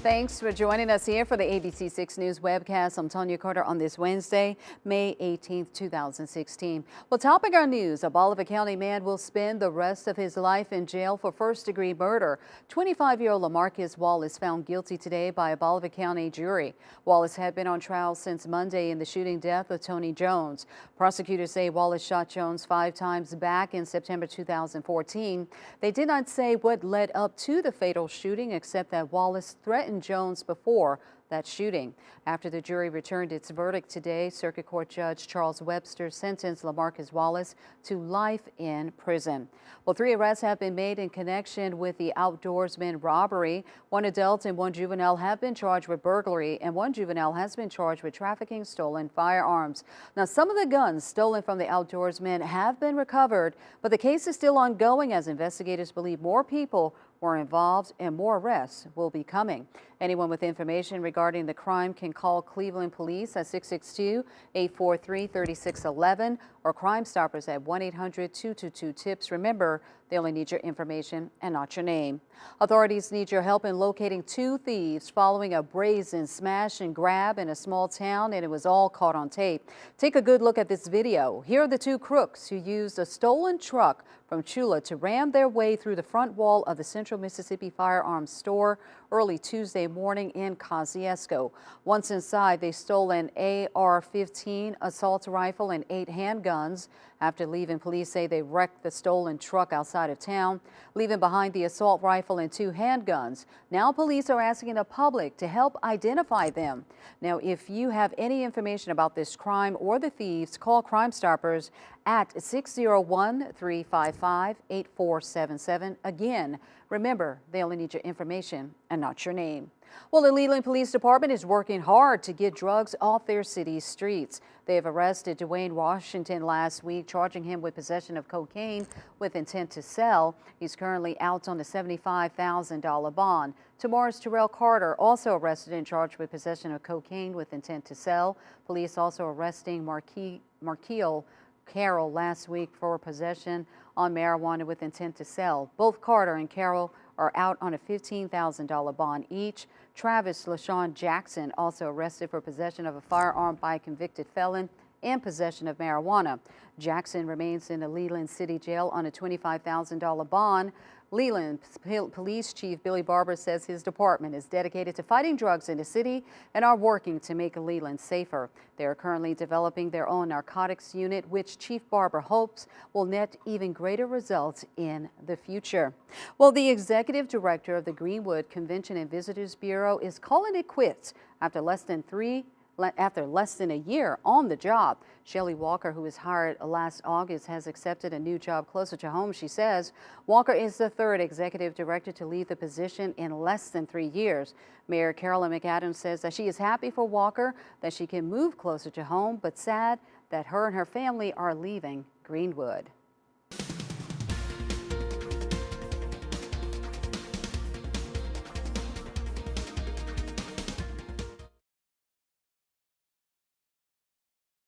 Thanks for joining us here for the ABC 6 News webcast. I'm Tanya Carter on this Wednesday, May 18th, 2016. Well, topping our news, a Bolivar County man will spend the rest of his life in jail for first-degree murder. 25-year-old Lamarcus Wallace found guilty today by a Bolivar County jury. Wallace had been on trial since Monday in the shooting death of Tony Jones. Prosecutors say Wallace shot Jones 5 times back in September 2014. They did not say what led up to the fatal shooting, except that Wallace threatened Jones before that shooting. After the jury returned its verdict today, Circuit Court Judge Charles Webster sentenced Lamarcus Wallace to life in prison. Well, 3 arrests have been made in connection with the outdoorsman robbery. 1 adult and 1 juvenile have been charged with burglary, and 1 juvenile has been charged with trafficking stolen firearms. Now, some of the guns stolen from the outdoorsmen have been recovered, but the case is still ongoing as investigators believe more people were involved and more arrests will be coming. Anyone with information regarding the crime can call Cleveland Police at 662-843-3611 or Crime Stoppers at 1-800-222-TIPS. Remember, they only need your information and not your name. Authorities need your help in locating 2 thieves following a brazen smash and grab in a small town, and it was all caught on tape. Take a good look at this video. Here are the 2 crooks who used a stolen truck from Chula to ram their way through the front wall of the Central Mississippi Firearms store early Tuesday morning in Kosciusko. Once inside, they stole an AR-15 assault rifle and 8 handguns. After leaving, police say they wrecked the stolen truck outside of town, leaving behind the assault rifle and 2 handguns. Now police are asking the public to help identify them. Now, if you have any information about this crime or the thieves, call Crime Stoppers at 601-355-8477. Again, remember, they only need your information and not your name. Well, the Leland Police Department is working hard to get drugs off their city's streets. They have arrested Dwayne Washington last week, charging him with possession of cocaine with intent to sell. He's currently out on a $75,000 bond. Tomorrow's Terrell Carter, also arrested and charged with possession of cocaine with intent to sell. Police also arresting Marquil Carroll last week for possession on marijuana with intent to sell. Both Carter and Carroll are out on a $15,000 bond each. Travis LaShawn Jackson also arrested for possession of a firearm by a convicted felon and possession of marijuana. Jackson remains in the Leland City Jail on a $25,000 bond. Leland Police Chief Billy Barber says his department is dedicated to fighting drugs in the city and are working to make Leland safer. They are currently developing their own narcotics unit, which Chief Barber hopes will net even greater results in the future. Well, the executive director of the Greenwood Convention and Visitors Bureau is calling it quits after less than a year on the job. Shelley Walker, who was hired last August, has accepted a new job closer to home. She says Walker is the 3rd executive director to leave the position in less than 3 years. Mayor Carolyn McAdams says that she is happy for Walker that she can move closer to home, but sad that her and her family are leaving Greenwood.